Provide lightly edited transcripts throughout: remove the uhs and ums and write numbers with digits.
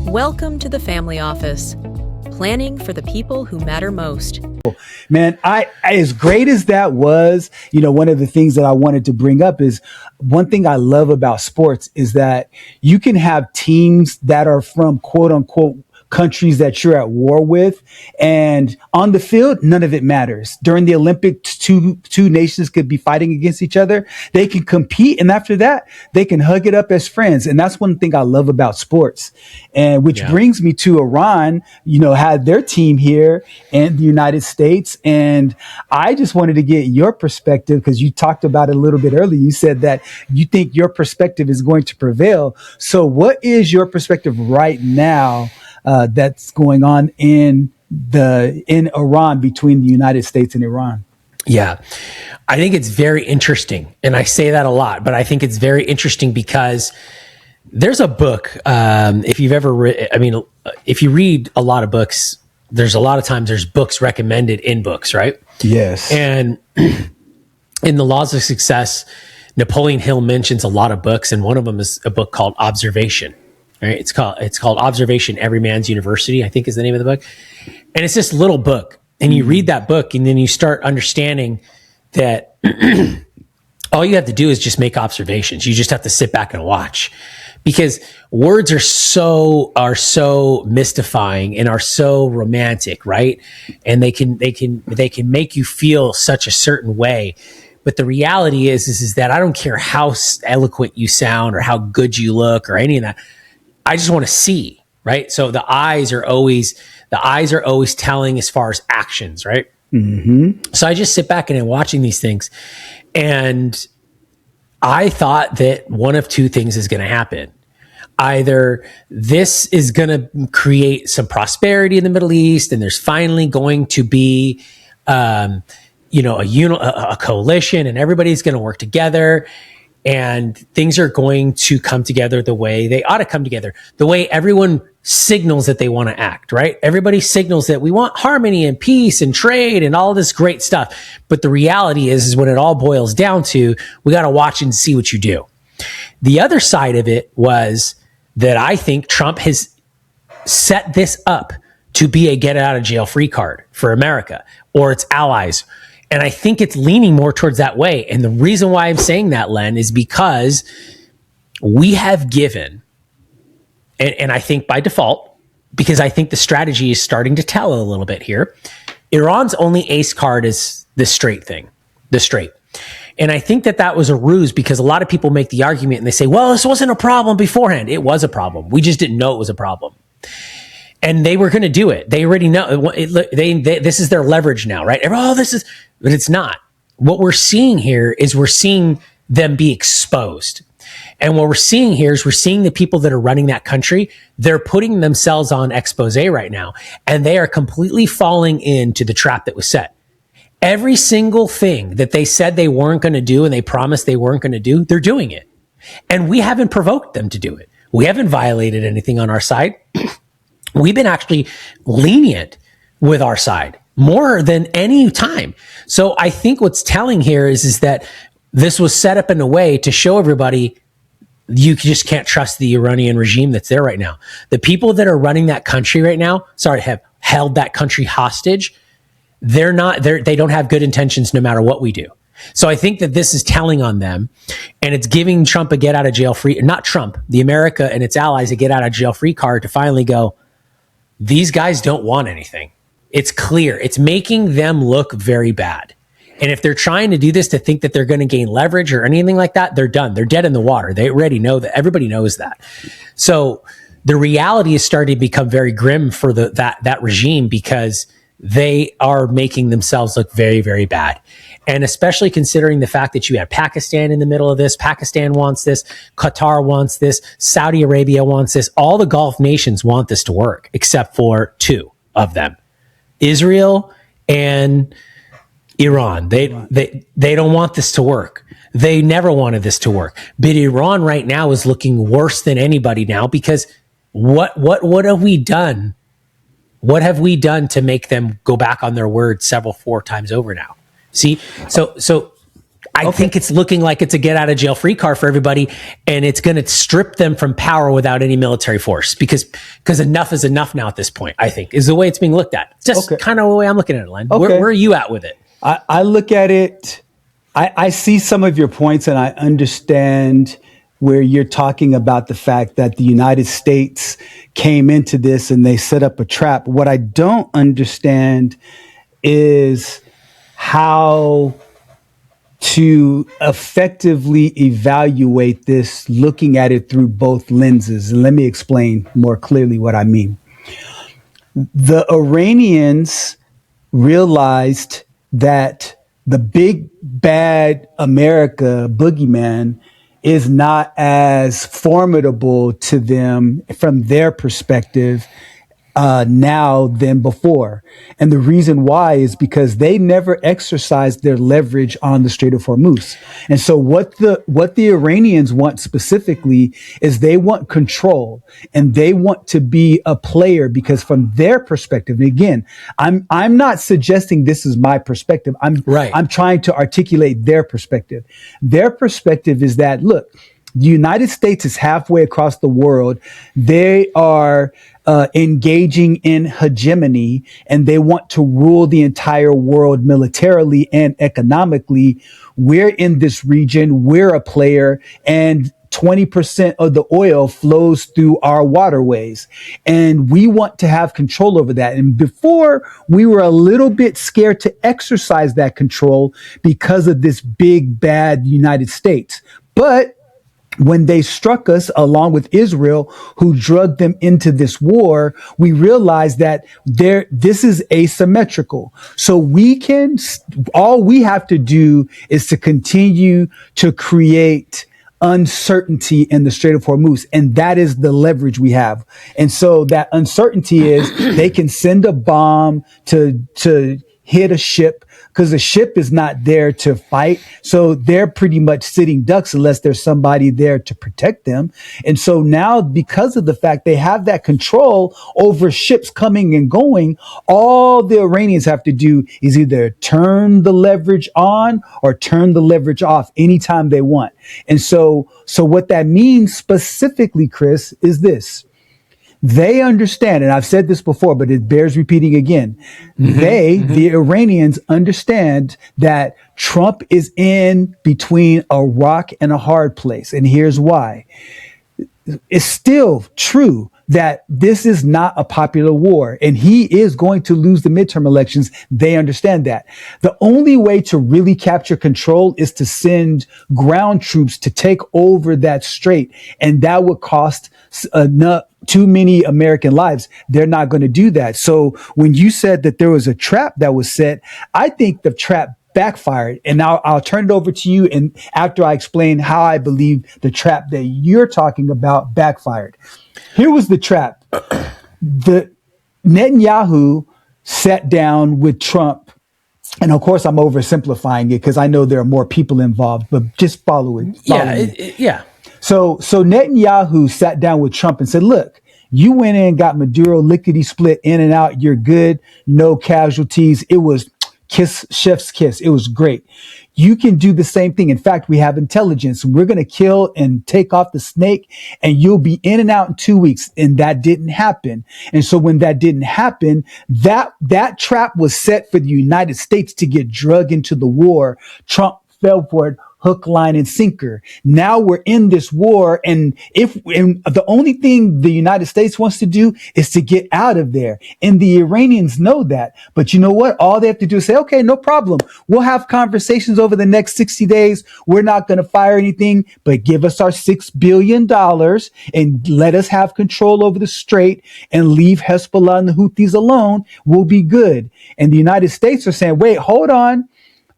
Welcome to the Family Office, planning for the people who matter most. Man, I as great as that was, one of the things that I wanted to bring up is one thing I love about sports is that you can have teams that are from quote unquote countries that you're at war with, and on the field, none of it matters. During the Olympics, two nations could be fighting against each other. They can compete, and after that, they can hug it up as friends. And that's one thing I love about sports. And which brings me to Iran, had their team here in the United States. And I just wanted to get your perspective because you talked about it a little bit earlier. You said that you think your perspective is going to prevail. So what is your perspective right now that's going on in Iran between the United States and Iran? Yeah, I think it's very interesting. And I say that a lot, but I think it's very interesting because there's a book, if you've ever if you read a lot of books, there's a lot of times there's books recommended in books, right? Yes. And in The Laws of Success, Napoleon Hill mentions a lot of books, and one of them is a book called Observation. Right? It's called Observation, Every Man's University, I think is the name of the book. And it's this little book. And you read that book and then you start understanding that all you have to do is just make observations. You just have to sit back and watch, because words are so mystifying and are so romantic, right? And they can make you feel such a certain way. But the reality is that I don't care how eloquent you sound or how good you look or any of that. I just want to see, right? So the eyes are always telling as far as actions, right? Mm-hmm. So I just sit back and I'm watching these things, and I thought that one of two things is going to happen. Either this is going to create some prosperity in the Middle East, and there's finally going to be, a coalition, and everybody's going to work together. And things are going to come together the way they ought to come together, the way everyone signals that they want to act, right? Everybody signals that we want harmony and peace and trade and all this great stuff. But the reality is when it all boils down to, we got to watch and see what you do. The other side of it was that I think Trump has set this up to be a get out of jail free card for America or its allies. And I think it's leaning more towards that way. And the reason why I'm saying that, Len, is because we have given, and I think by default, because I think the strategy is starting to tell a little bit here, Iran's only ace card is the Strait thing, the Strait. And I think that was a ruse, because a lot of people make the argument and they say, well, this wasn't a problem beforehand. It was a problem. We just didn't know it was a problem. And they were going to do it. They already know. This is their leverage now, right? But it's not. What we're seeing here is we're seeing them be exposed. And what we're seeing here is we're seeing the people that are running that country, they're putting themselves on expose right now. And they are completely falling into the trap that was set. Every single thing that they said they weren't going to do and they promised they weren't going to do, they're doing it. And we haven't provoked them to do it. We haven't violated anything on our side. We've been actually lenient with our side more than any time. So I think what's telling here is that this was set up in a way to show everybody you just can't trust the Iranian regime that's there right now. The people that are running that country right now, have held that country hostage. They don't have good intentions no matter what we do. So I think that this is telling on them, and it's giving Trump a get out of jail free, not Trump, the America and its allies a get out of jail free card to finally go, these guys don't want anything. It's clear. It's making them look very bad. And if they're trying to do this to think that they're going to gain leverage or anything like that, they're done. They're dead in the water. They already know that. Everybody knows that. So the reality is starting to become very grim for that regime, because they are making themselves look very, very bad. And especially considering the fact that you have Pakistan in the middle of this. Pakistan wants this. Qatar wants this. Saudi Arabia wants this. All the Gulf nations want this to work, except for two of them, Israel and Iran. They don't want this to work. They never wanted this to work. But Iran right now is looking worse than anybody now, because what have we done? What have we done to make them go back on their word 4 times over now? See, so I think it's looking like it's a get out of jail free card for everybody, and it's going to strip them from power without any military force because enough is enough now at this point, I think, is the way it's being looked at. It's just kind of the way I'm looking at it, Len. Where are you at with it? I look at it, I see some of your points, and I understand where you're talking about the fact that the United States came into this and they set up a trap. What I don't understand is how to effectively evaluate this, looking at it through both lenses. And let me explain more clearly what I mean. The Iranians realized that the big bad America boogeyman is not as formidable to them from their perspective now than before. And the reason why is because they never exercised their leverage on the Strait of Hormuz. And so what the Iranians want specifically is they want control, and they want to be a player, because from their perspective, and again, I'm not suggesting this is my perspective. I'm trying to articulate their perspective. Their perspective is that, look, the United States is halfway across the world. They are engaging in hegemony, and they want to rule the entire world militarily and economically. We're in this region. We're a player, and 20% of the oil flows through our waterways, and we want to have control over that. And before, we were a little bit scared to exercise that control because of this big bad United States. But when they struck us, along with Israel, who drugged them into this war, we realized that this is asymmetrical. So all we have to do is to continue to create uncertainty in the Strait of Hormuz. And that is the leverage we have. And so that uncertainty is they can send a bomb to hit a ship, because the ship is not there to fight. So they're pretty much sitting ducks unless there's somebody there to protect them. And so now, because of the fact they have that control over ships coming and going, all the Iranians have to do is either turn the leverage on or turn the leverage off anytime they want. And so what that means specifically, Chris, is this. They understand, and I've said this before, but it bears repeating again. The Iranians, understand that Trump is in between a rock and a hard place. And here's why. It's still true that this is not a popular war, and he is going to lose the midterm elections. They understand that. The only way to really capture control is to send ground troops to take over that strait, and that would cost too many American lives. They're not going to do that. So when you said that there was a trap that was set, I think the trap backfired. And now I'll turn it over to you, and after I explain how I believe the trap that you're talking about backfired. Here was the trap. The Netanyahu sat down with Trump, and of course I'm oversimplifying it because I know there are more people involved, but just follow it. So Netanyahu sat down with Trump and said, look, you went in and got Maduro lickety split in and out. You're good. No casualties. It was chef's kiss. It was great. You can do the same thing. In fact, we have intelligence. We're going to kill and take off the snake, and you'll be in and out in 2 weeks. And that didn't happen. And so when that didn't happen, that trap was set for the United States to get drugged into the war. Trump fell for it. Hook, line, and sinker. Now we're in this war, and the only thing the United States wants to do is to get out of there. And the Iranians know that. But you know what? All they have to do is say, okay, no problem. We'll have conversations over the next 60 days. We're not going to fire anything, but give us our $6 billion and let us have control over the strait and leave Hezbollah and the Houthis alone. We'll be good. And the United States are saying, wait, hold on.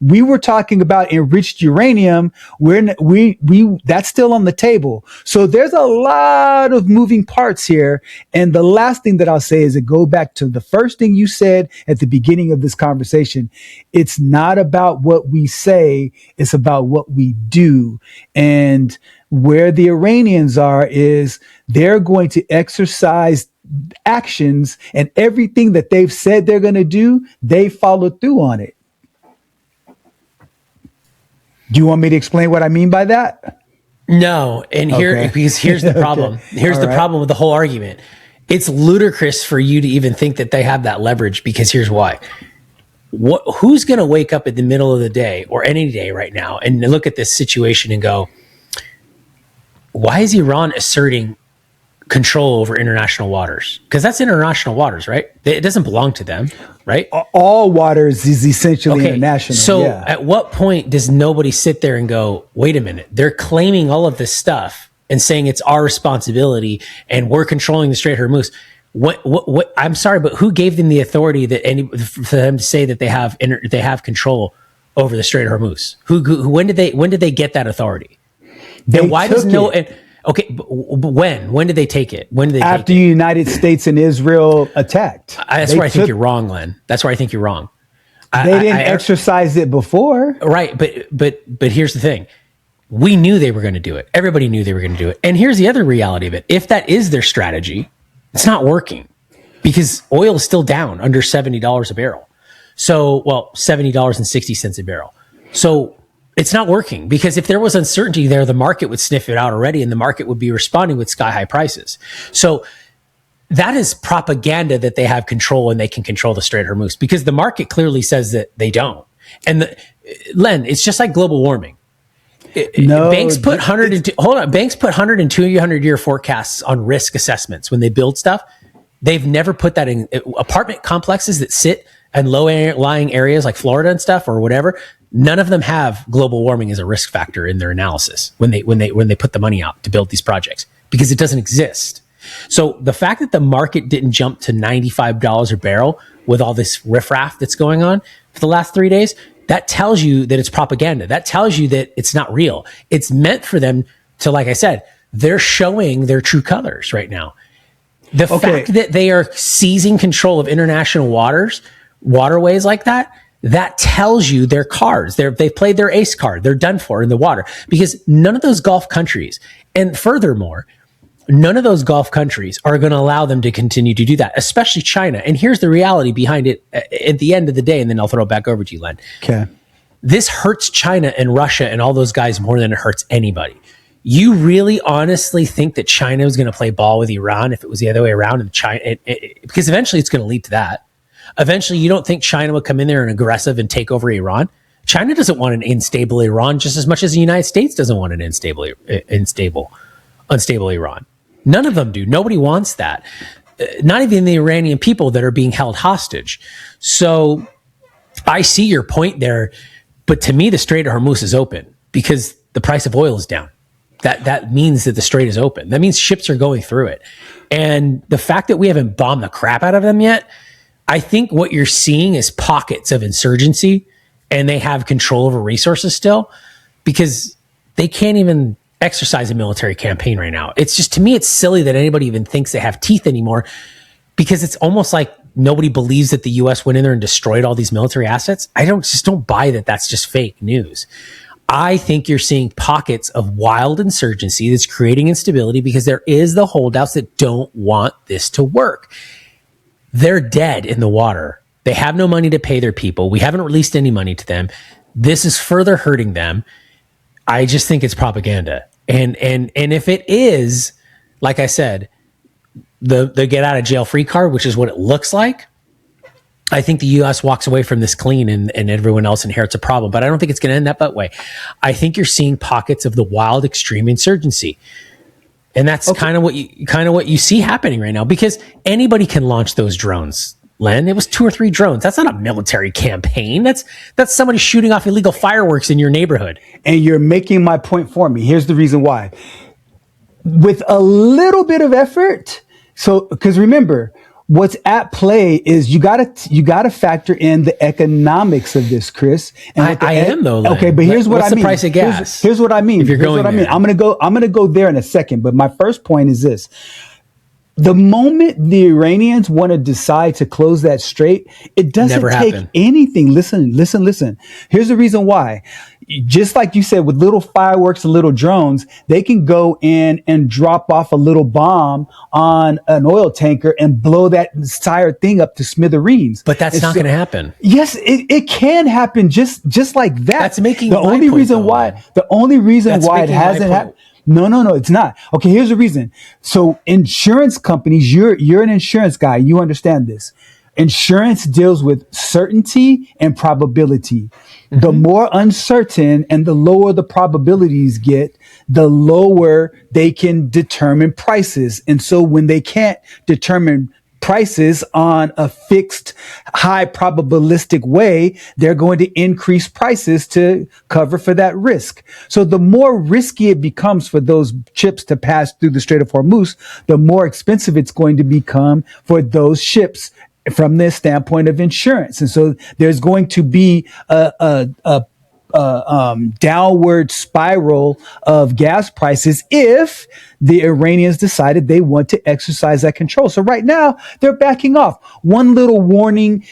We were talking about enriched uranium. That's still on the table. So there's a lot of moving parts here. And the last thing that I'll say is to go back to the first thing you said at the beginning of this conversation. It's not about what we say. It's about what we do. And where the Iranians are is they're going to exercise actions, and everything that they've said they're going to do, they follow through on it. Do you want me to explain what I mean by that? No, and because here's the problem. Okay. Here's All the right. problem with the whole argument. It's ludicrous for you to even think that they have that leverage, because here's why. Who's going to wake up in the middle of the day or any day right now and look at this situation and go, why is Iran asserting control over international waters? Because that's international waters, right? It doesn't belong to them, right? All waters is essentially international. So at what point does nobody sit there and go, wait a minute, they're claiming all of this stuff and saying it's our responsibility and we're controlling the Strait of Hormuz? What I'm sorry, but who gave them the authority for them to say that they have control over the Strait of Hormuz? When did they get that authority? And why does no? And, okay, but when did they take it? When did they? After the United States and Israel attacked. That's where I think you're wrong, Len. That's where I think you're wrong. They didn't exercise it before, right? But here's the thing: we knew they were going to do it. Everybody knew they were going to do it. And here's the other reality of it: if that is their strategy, it's not working, because oil is still down under $70 a barrel. So, well, $70.60 a barrel. So it's not working, because if there was uncertainty there, the market would sniff it out already, and the market would be responding with sky high prices. So that is propaganda that they have control and they can control the Strait of Hormuz, because the market clearly says that they don't. And Len, it's just like global warming. Banks put 100 and 200-year forecasts on risk assessments when they build stuff. They've never put that in apartment complexes that sit in low-lying areas like Florida and stuff or whatever. None of them have global warming as a risk factor in their analysis when they put the money out to build these projects, because it doesn't exist. So the fact that the market didn't jump to $95 a barrel with all this riffraff that's going on for the last 3 days, that tells you that it's propaganda. That tells you that it's not real. It's meant for them to, like I said, they're showing their true colors right now. The fact that they are seizing control of international waterways like that, that tells you their cards. They've played their ace card. They're done for in the water, because none of those Gulf countries, and furthermore, none of those Gulf countries are going to allow them to continue to do that, especially China. And here's the reality behind it at the end of the day, and then I'll throw it back over to you, Len. Okay. This hurts China and Russia and all those guys more than it hurts anybody. You really honestly think that China was going to play ball with Iran if it was the other way around? And China, because eventually it's going to lead to that. Eventually, you don't think China would come in there and aggressive and take over Iran? China doesn't want an unstable Iran just as much as the United States doesn't want an unstable Iran. None of them do. Nobody wants that. Not even the Iranian people that are being held hostage. So I see your point there, but to me, the Strait of Hormuz is open because the price of oil is down. That means that the strait is open. That means ships are going through it. And the fact that we haven't bombed the crap out of them yet, I think what you're seeing is pockets of insurgency, and they have control over resources still, because they can't even exercise a military campaign right now. It's just, to me, it's silly that anybody even thinks they have teeth anymore, because it's almost like nobody believes that the U.S. went in there and destroyed all these military assets. I don't buy that. That's just fake news. I think you're seeing pockets of wild insurgency that's creating instability, because there is the holdouts that don't want this to work. They're dead in the water. They have no money to pay their people. We haven't released any money to them. This is further hurting them. I just think it's propaganda. And if it is, like I said, the get out of jail free card, which is what it looks like, I think the U.S. walks away from this clean, and everyone else inherits a problem. But I don't think it's going to end that way. I think you're seeing pockets of the wild, extreme insurgency, and that's kind of what you see happening right now. Because anybody can launch those drones. Len, it was 2 or 3 drones. That's not a military campaign. That's somebody shooting off illegal fireworks in your neighborhood. And you're making my point for me. Here's the reason why. With a little bit of effort, because remember, what's at play is you gotta factor in the economics of this, Chris. And I am though. Len. Okay, but here's what I mean. What's the price of gas? Here's what I mean. If you're here's going what I mean. there. I'm gonna go there in a second. But my first point is this: The moment the Iranians want to decide to close that strait, it doesn't take anything. Listen. Here's the reason why. Just like you said, with little fireworks and little drones, they can go in and drop off a little bomb on an oil tanker and blow that entire thing up to smithereens. But that's not going to happen. Yes, it can happen just like that. That's making the only reason why it hasn't happened. No, it's not. Okay, here's the reason. So insurance companies, you're an insurance guy. You understand this. Insurance deals with certainty and probability. Mm-hmm. The more uncertain and the lower the probabilities get, the lower they can determine prices. And so when they can't determine prices on a fixed high probabilistic way, they're going to increase prices to cover for that risk. So the more risky it becomes for those ships to pass through the Strait of Hormuz, the more expensive it's going to become for those ships from the standpoint of insurance. And so there's going to be a downward spiral of gas prices if the Iranians decided they want to exercise that control. So right now they're backing off. One little warning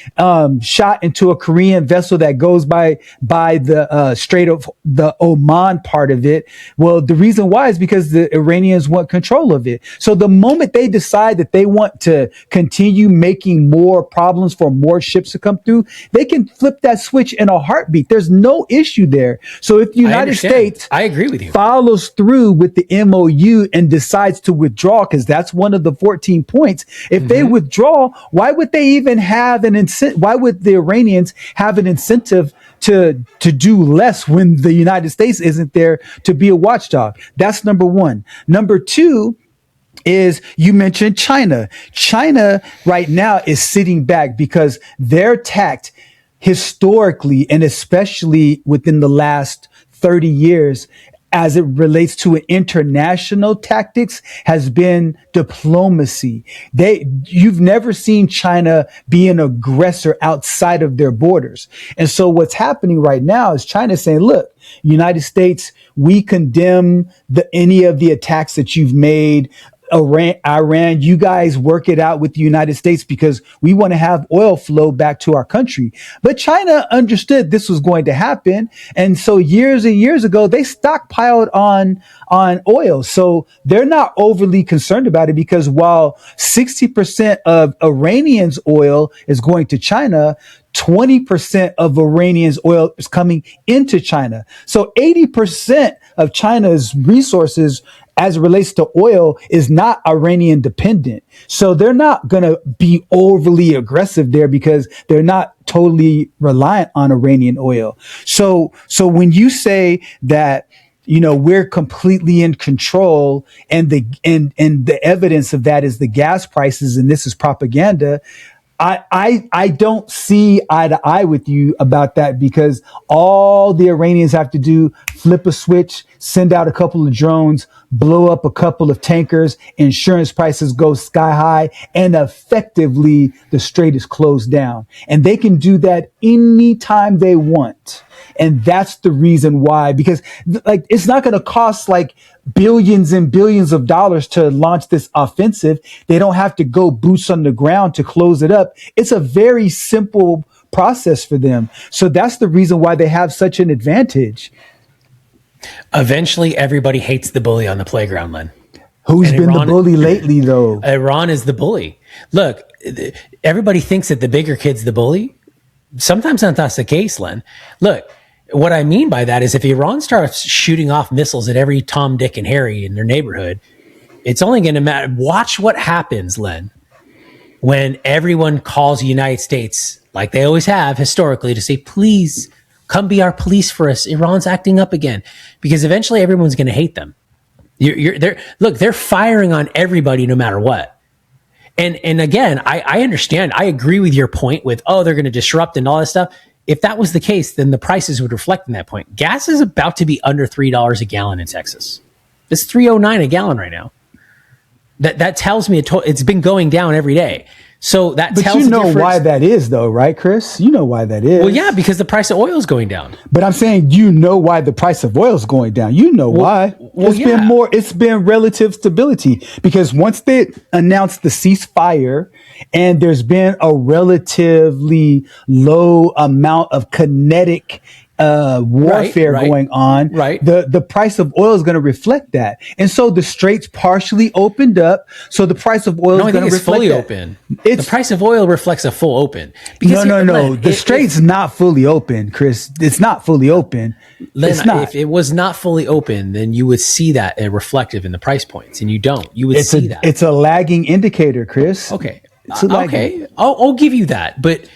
shot into a Korean vessel that goes by the Strait of the Oman part of it. Well, the reason why is because the Iranians want control of it. So the moment they decide that they want to continue making more problems for more ships to come through, they can flip that switch in a heartbeat. There's no issue there. So if the United States, I agree with you, follows through with the MOU and decides to withdraw, because that's one of the 14 points. If they withdraw, why would they even have an incentive? Why would the Iranians have an incentive to do less when the United States isn't there to be a watchdog? That's number one. Number two is, you mentioned China. China right now is sitting back because their tact historically, and especially within the last 30 years, as it relates to international tactics, has been diplomacy. You've never seen China be an aggressor outside of their borders. And so what's happening right now is China saying, look, United States, we condemn any of the attacks that you've made. Iran, you guys work it out with the United States because we want to have oil flow back to our country. But China understood this was going to happen. And so years and years ago, they stockpiled on oil. So they're not overly concerned about it, because while 60% of Iranians' oil is going to China, 20% of Iranians' oil is coming into China. So 80% of China's resources as it relates to oil is not Iranian dependent. So they're not going to be overly aggressive there because they're not totally reliant on Iranian oil. So when you say that, you know, we're completely in control, and the evidence of that is the gas prices, and this is propaganda, I don't see eye to eye with you about that, because all the Iranians have to do, flip a switch, send out a couple of drones, blow up a couple of tankers, insurance prices go sky high, and effectively the strait is closed down. And they can do that anytime they want. And that's the reason why, because like, it's not going to cost like billions and billions of dollars to launch this offensive. They don't have to go boots on the ground to close it up. It's a very simple process for them. So that's the reason why they have such an advantage. Eventually, everybody hates the bully on the playground, Len. Who's been the bully lately, though? Iran is the bully. Look, everybody thinks that the bigger kid's the bully. Sometimes that's the case, Len. Look, what I mean by that is if Iran starts shooting off missiles at every Tom, Dick, and Harry in their neighborhood, it's only going to matter. Watch what happens, Len, when everyone calls the United States, like they always have historically, to say, please come be our police for us. Iran's acting up again, because eventually everyone's going to hate them. They're firing on everybody no matter what. And again, I understand. I agree with your point with, they're going to disrupt and all that stuff. If that was the case, then the prices would reflect in that point. Gas is about to be under $3 a gallon in Texas. It's $3.09 a gallon right now. That tells me it's been going down every day. So that But tells you know the difference. why that is, though, right, Chris? You know why that is. Well, yeah, because the price of oil is going down. But I'm saying you know why the price of oil is going down. You know why. It's been relative stability, because once they announced the ceasefire and there's been a relatively low amount of kinetic warfare going on, the price of oil is going to reflect that. And so the straits partially opened up, so the price of oil is going to reflect fully that. open. The price of oil reflects a full open. Because no. The strait's not fully open, Chris. It's not fully open. Len, it's not. If it was not fully open, then you would see that reflective in the price points, and you don't. You would see that. It's a lagging indicator, Chris. Okay. I'll give you that, but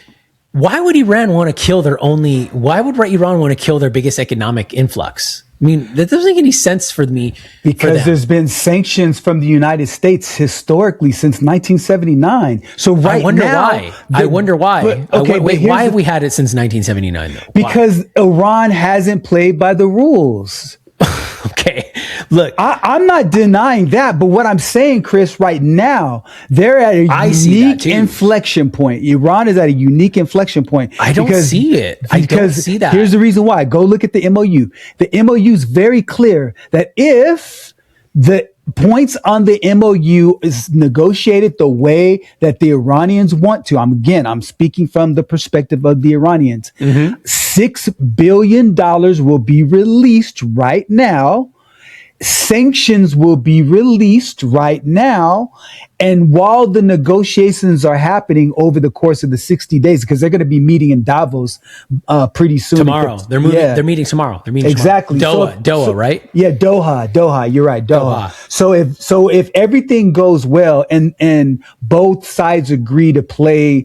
why would Iran want to kill why would Iran want to kill their biggest economic influx? I mean, that doesn't make any sense for me. Because there's been sanctions from the United States historically since 1979. So I wonder why. Why have we had it since 1979 though? Because Iran hasn't played by the rules. Okay. Look, I'm not denying that, but what I'm saying, Chris, right now, they're at a unique inflection point. Iran is at a unique inflection point. I don't see it. I don't see that. Here's the reason why. Go look at the MOU. The MOU is very clear that if the points on the MOU is negotiated the way that the Iranians want to, I'm speaking from the perspective of the Iranians, $6 billion will be released right now. Sanctions will be released right now. And while the negotiations are happening over the course of the 60 days, because they're going to be meeting in Davos pretty soon. Tomorrow. They're meeting tomorrow. Exactly. Doha, right? Yeah, Doha. You're right. Doha. So if everything goes well and both sides agree to play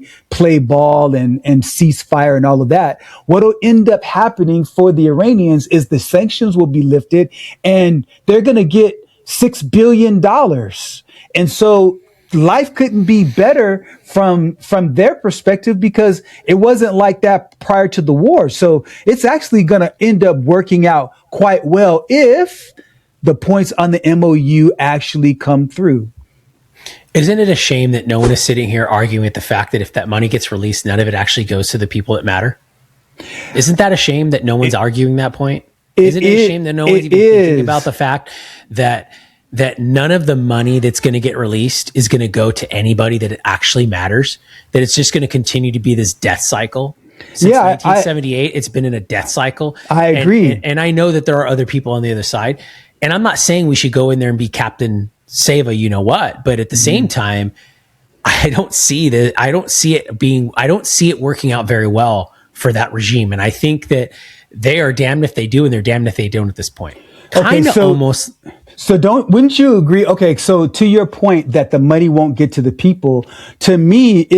ball and ceasefire and all of that, what'll end up happening for the Iranians is the sanctions will be lifted and they're going to get $6 billion. And so life couldn't be better from their perspective, because it wasn't like that prior to the war. So it's actually going to end up working out quite well if the points on the MOU actually come through. Isn't it a shame that no one is sitting here arguing at the fact that if that money gets released, none of it actually goes to the people that matter? Isn't that a shame that no one's arguing that point? Isn't it a shame that no one's even thinking about the fact that none of the money that's going to get released is going to go to anybody that it actually matters, that it's just going to continue to be this death cycle? Since 1978, it's been in a death cycle. I agree. And I know that there are other people on the other side. And I'm not saying we should go in there and be Captain Save a you know what, but at the same time, I don't see it working out very well for that regime. And I think that they are damned if they do, and they're damned if they don't at this point. Wouldn't you agree? Okay, so to your point that the money won't get to the people, to me,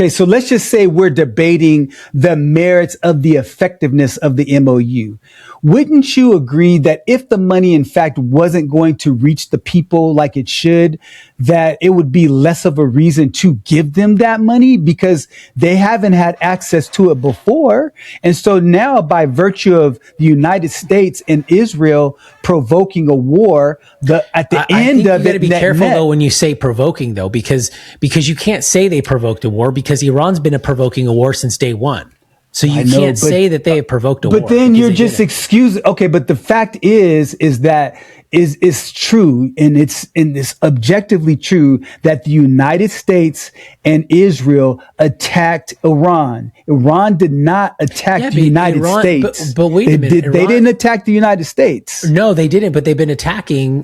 so let's just say we're debating the merits of the effectiveness of the MOU. Wouldn't you agree that if the money in fact wasn't going to reach the people like it should, that it would be less of a reason to give them that money because they haven't had access to it before? And so now, by virtue of the United States and Israel provoking a war, you got to be careful though when you say provoking, though, because you can't say they provoked a war, because Iran's been provoking a war since day one. So you can't say that they have provoked a war. But then you're just excusing. Okay, but the fact is that is true, and it's objectively true that the United States and Israel attacked Iran. Iran did not attack the United States. But wait a minute, they didn't attack the United States. No, they didn't. But they've been attacking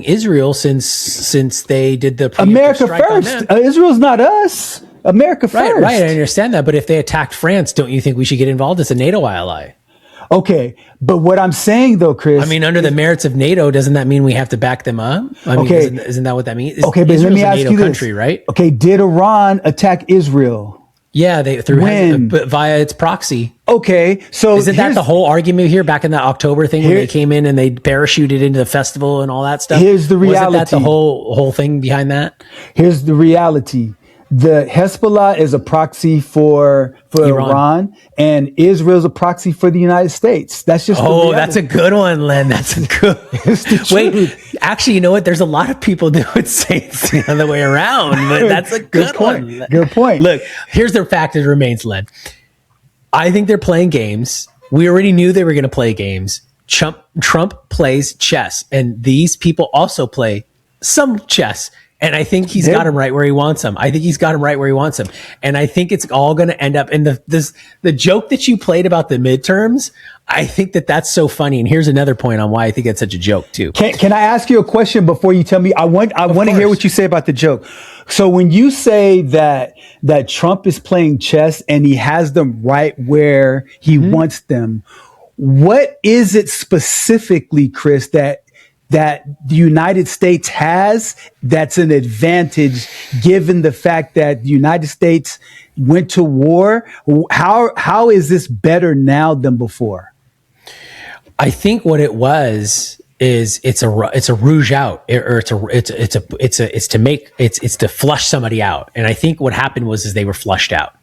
Israel since they did the America first. Israel's not us. America first. Right. I understand that. But if they attacked France, don't you think we should get involved as a NATO ally? Okay. But what I'm saying though, Chris, I mean, under the merits of NATO, doesn't that mean we have to back them up? I mean, isn't that what that means? Okay, but let me ask you this. Country, right? Okay. Did Iran attack Israel? Yeah, via its proxy. Okay, so isn't that the whole argument here back in that October thing when they came in and they parachuted into the festival and all that stuff? Here's the reality. Wasn't that the whole thing behind that? Here's the reality. the Hezbollah is a proxy for Iran, and Israel's a proxy for the United States. That's just that's a good one, Len. That's a good. Wait, actually, you know what? There's a lot of people that would say it's the other way around, but that's a good point. one. Good point. Look, here's the fact that remains, Len. I think they're playing games. We already knew they were going to play games. Trump plays chess, and these people also play some chess. And I think he's got him right where he wants him. And I think it's all going to end up in the joke that you played about the midterms. I think that's so funny. And here's another point on why I think it's such a joke too. Can I ask you a question before you tell me? I want to hear what you say about the joke. So when you say that Trump is playing chess and he has them right where he wants them, what is it specifically, Chris, that the United States has that's an advantage given the fact that the United States went to war? How is this better now than before? I think what it was is it's a rouge out, or it's to flush somebody out. And I think what happened was they were flushed out.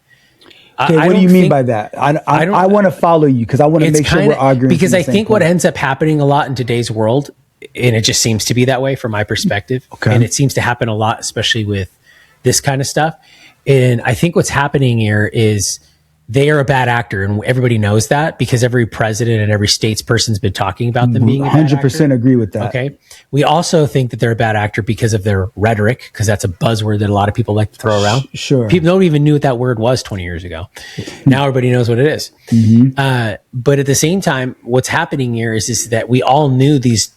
Okay, what do you mean by that? I want to follow you because I want to make sure we're arguing. Because I think what ends up happening a lot in today's world, and it just seems to be that way from my perspective, and it seems to happen a lot, especially with this kind of stuff. And I think what's happening here is they are a bad actor, and everybody knows that because every president and every statesperson's been talking about them being a bad 100% actor. agree with that. Okay. We also think that they're a bad actor because of their rhetoric, because that's a buzzword that a lot of people like to throw around. Sure. People don't even knew what that word was 20 years ago. Now everybody knows what it is. But at the same time, what's happening here is that we all knew these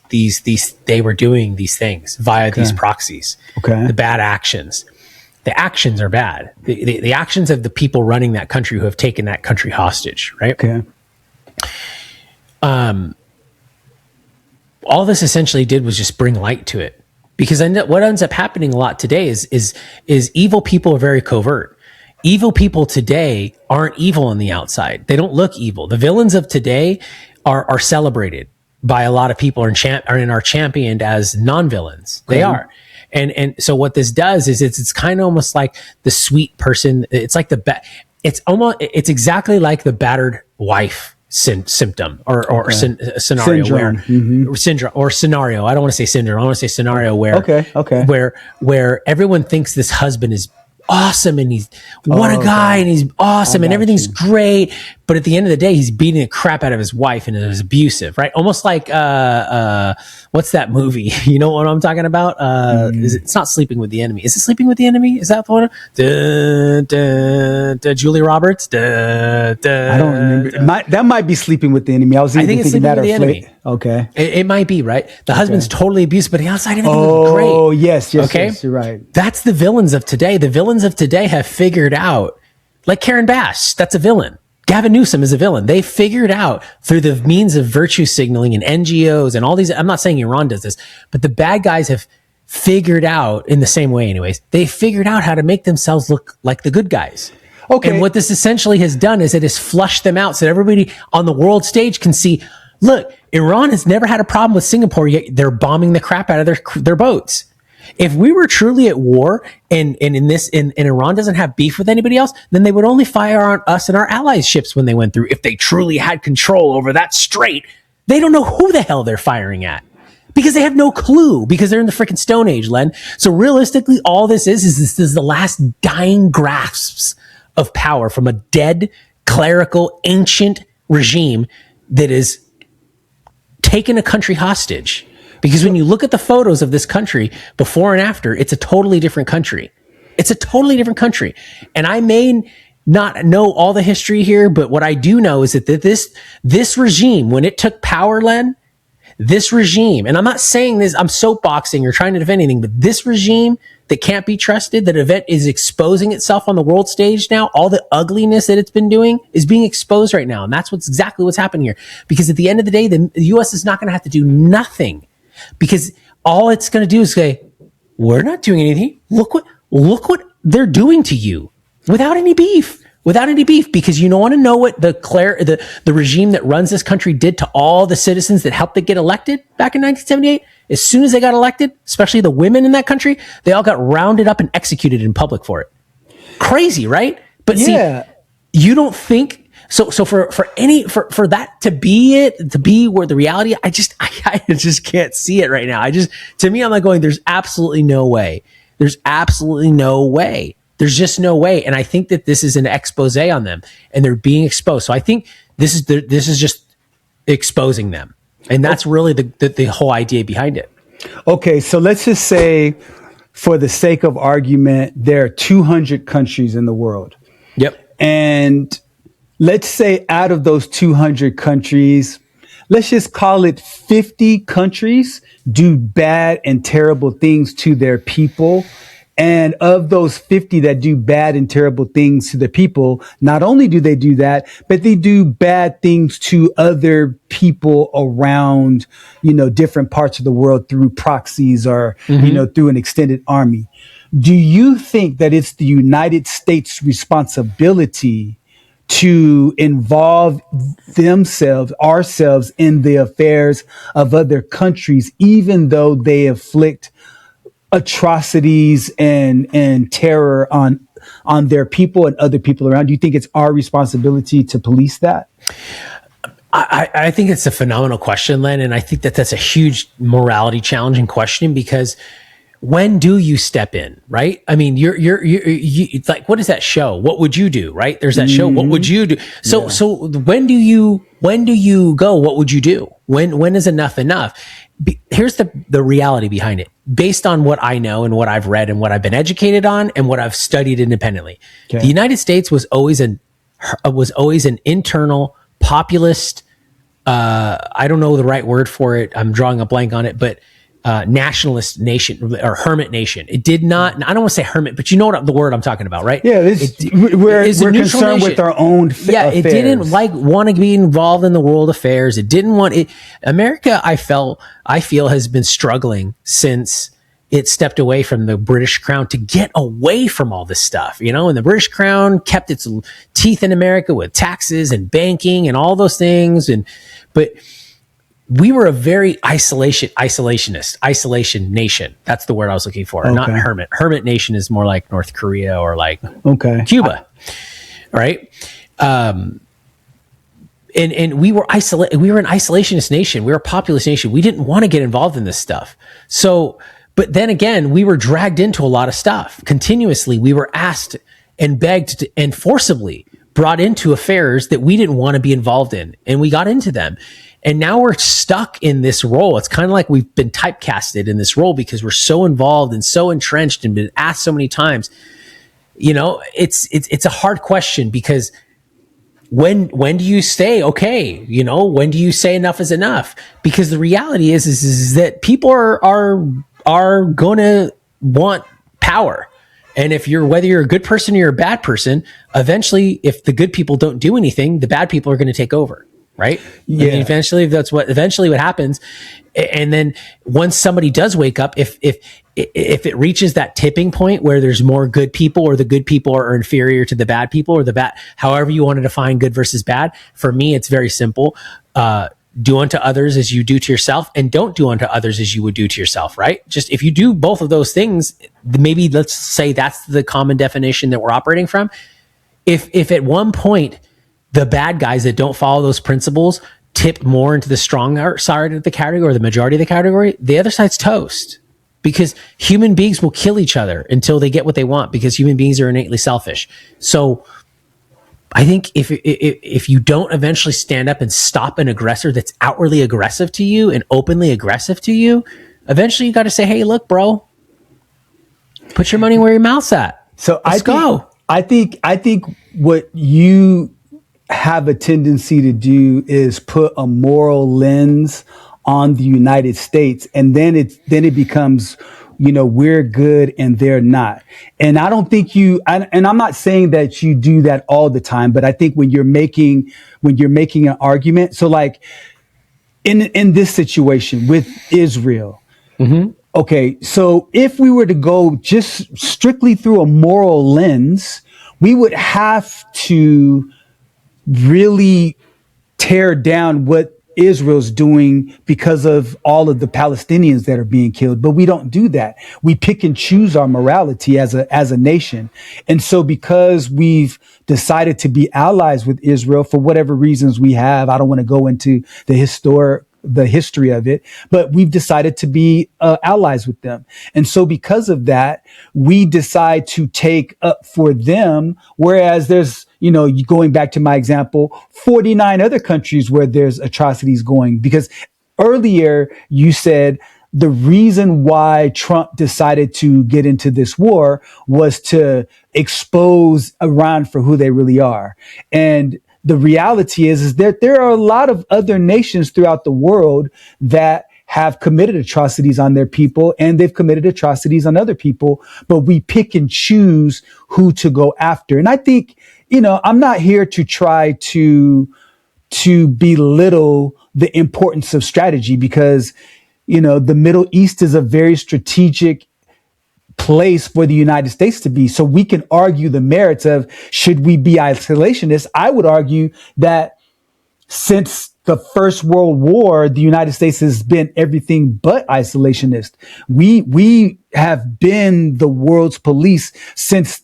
they were doing these things via these proxies. The bad actions. The actions are bad. The actions of the people running that country who have taken that country hostage, right? All this essentially did was just bring light to it, because what ends up happening a lot today is evil people are very covert. Evil people today aren't evil on the outside. They don't look evil. The villains of today are celebrated by a lot of people and are championed as non-villains. They are. And so what this does is it's kind of almost like the sweet person. It's like it's exactly like the battered wife symptom or scenario syndrome. Syndrome or scenario. I don't want to say syndrome. I want to say scenario where everyone thinks this husband is awesome and he's a guy and he's awesome and everything's great, but at the end of the day he's beating the crap out of his wife and is abusive, right? Almost like what's that movie? You know what I'm talking about? It's not Sleeping with the Enemy. Is it Sleeping with the Enemy? Is that the one? Julia Roberts? I don't remember. That might be Sleeping with the Enemy. I think it's Sleeping with the Enemy. Okay. It might be, right? The husband's totally abusive, but the outside everything is great. Oh, yes, you're right. That's the villains of today. The villains of today have figured out, like Karen Bass, that's a villain. Gavin Newsom is a villain. They figured out through the means of virtue signaling and NGOs and all these. I'm not saying Iran does this, but the bad guys have figured out in the same way anyways. They figured out how to make themselves look like the good guys. Okay. And what this essentially has done is it has flushed them out so that everybody on the world stage can see, look, Iran has never had a problem with Singapore, yet they're bombing the crap out of their boats. If we were truly at war and Iran doesn't have beef with anybody else, then they would only fire on us and our allies' ships when they went through. If they truly had control over that strait, they don't know who the hell they're firing at because they have no clue, because they're in the freaking Stone Age, Len. So realistically, all this is the last dying grasps of power from a dead, clerical, ancient regime that is taken a country hostage. Because when you look at the photos of this country before and after, it's a totally different country. It's a totally different country. And I may not know all the history here, but what I do know is that this regime, when it took power, Len, this regime, and I'm not saying this, I'm soapboxing or trying to defend anything, but this regime that can't be trusted, that event is exposing itself on the world stage now, all the ugliness that it's been doing is being exposed right now. And that's exactly what's happening here. Because at the end of the day, the U.S. is not going to have to do nothing. Because all it's going to do is say, we're not doing anything. Look what they're doing to you without any beef, because you don't want to know what the regime that runs this country did to all the citizens that helped it get elected back in 1978. As soon as they got elected, especially the women in that country, they all got rounded up and executed in public for it. crazy, right? But Yeah. see, you don't think so. So for that to be where the reality, I just can't see it right now. To me, I'm like going, there's absolutely no way. There's absolutely no way. There's just no way. And I think that this is an expose on them, and they're being exposed. So I think this is just exposing them, and that's really the whole idea behind it. Okay, so let's just say, for the sake of argument, there are 200 countries in the world. Yep. And let's say out of those 200 countries, let's just call it 50 countries do bad and terrible things to their people. And of those 50 that do bad and terrible things to the people, not only do they do that, but they do bad things to other people around, different parts of the world through proxies or, through an extended army. Do you think that it's the United States' responsibility to involve ourselves in the affairs of other countries, even though they inflict atrocities and terror on their people and other people around? Do you think it's our responsibility to police that? I think it's a phenomenal question, Len, and I think that that's a huge morality challenge and question, because when do you step in, right? I mean, you're it's like, what is that show? What would you do, right? There's that show. What would you do? So when do you go? What would you do? When is enough enough? Here's the reality behind it, based on what I know and what I've read and what I've been educated on and what I've studied independently. Okay. The United States was always an internal populist. I don't know the right word for it. I'm drawing a blank on it, but nationalist nation or hermit nation. It did not. I don't want to say hermit, but you know what the word I'm talking about, right? Yeah, we're concerned with our own affairs. It didn't want to be involved in the world affairs. It didn't want it. America, I feel, has been struggling since it stepped away from the British crown to get away from all this stuff, and the British crown kept its teeth in America with taxes and banking and all those things. But we were a very isolation nation. That's the word I was looking for. Okay. Not hermit. Hermit nation is more like North Korea or like Cuba, right? And we were isolated. We were an isolationist nation. We were a populist nation. We didn't want to get involved in this stuff. So, but then again, we were dragged into a lot of stuff continuously. We were asked and begged and forcibly brought into affairs that we didn't want to be involved in, and we got into them. And now we're stuck in this role. It's kind of like we've been typecasted in this role because we're so involved and so entrenched and been asked so many times. It's a hard question, because when do you say, okay, when do you say enough is enough? Because the reality is that people are going to want power. And whether you're a good person or you're a bad person, eventually, if the good people don't do anything, the bad people are going to take over. Right. Yeah. I mean, eventually what happens. And then once somebody does wake up, if it reaches that tipping point where there's more good people, or the good people are inferior to the bad people, or the bad, however you want to define good versus bad. For me, it's very simple. Do unto others as you do to yourself, and don't do unto others as you would do to yourself. Right. Just if you do both of those things, maybe let's say that's the common definition that we're operating from. If at one point, the bad guys that don't follow those principles tip more into the stronger side of the category, or the majority of the category, the other side's toast, because human beings will kill each other until they get what they want, because human beings are innately selfish. So I think if you don't eventually stand up and stop an aggressor that's outwardly aggressive to you and openly aggressive to you, eventually you got to say, hey, look, bro, put your money where your mouth's at. So Let's go. I think what you have a tendency to do is put a moral lens on the United States, and then it becomes, we're good and they're not. And I don't think and I'm not saying that you do that all the time, but I think when you're making an argument, so like in this situation with Israel, okay, so if we were to go just strictly through a moral lens, we would have to really tear down what Israel's doing because of all of the Palestinians that are being killed. But we don't do that. We pick and choose our morality as a nation. And so because we've decided to be allies with Israel for whatever reasons we have, I don't want to go into the history of it, but we've decided to be allies with them. And so because of that, we decide to take up for them, whereas there's, going back to my example, 49 other countries where there's atrocities going. Because earlier you said the reason why Trump decided to get into this war was to expose Iran for who they really are. And the reality is that there are a lot of other nations throughout the world that have committed atrocities on their people, and they've committed atrocities on other people, but we pick and choose who to go after. And I think, I'm not here to try to belittle the importance of strategy, because, the Middle East is a very strategic place for the United States to be. So we can argue the merits of, should we be isolationists? I would argue that since the First World War, the United States has been everything but isolationist. We have been the world's police since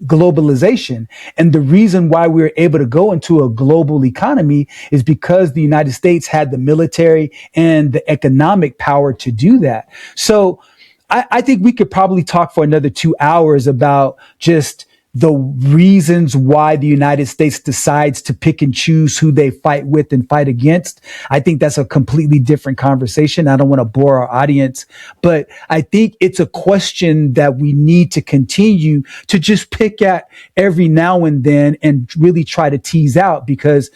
globalization. And the reason why we were able to go into a global economy is because the United States had the military and the economic power to do that. So I think we could probably talk for another 2 hours about just the reasons why the United States decides to pick and choose who they fight with and fight against. I think that's a completely different conversation. I don't want to bore our audience, but I think it's a question that we need to continue to just pick at every now and then and really try to tease out, because,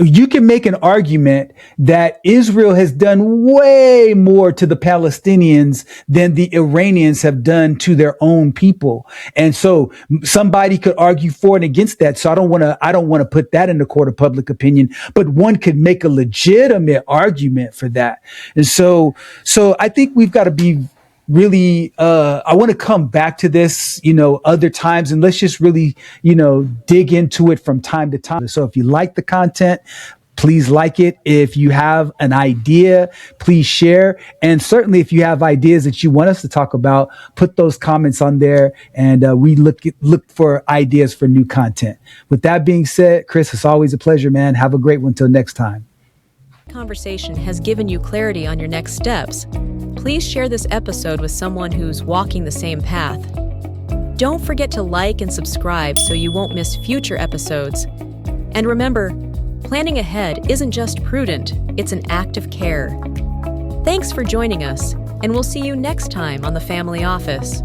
you can make an argument that Israel has done way more to the Palestinians than the Iranians have done to their own people. And so somebody could argue for and against that. So I don't want to put that in the court of public opinion, but one could make a legitimate argument for that. And so I think we've got to be really, I want to come back to this, other times, and let's just really, dig into it from time to time. So if you like the content, please like it. If you have an idea, please share. And certainly if you have ideas that you want us to talk about, put those comments on there, and we look for ideas for new content. With that being said, Chris, it's always a pleasure, man. Have a great one till next time. Conversation has given you clarity on your next steps. Please share this episode with someone who's walking the same path. Don't forget to like and subscribe so you won't miss future episodes. And remember, planning ahead isn't just prudent, it's an act of care. Thanks for joining us, and we'll see you next time on The Family Office.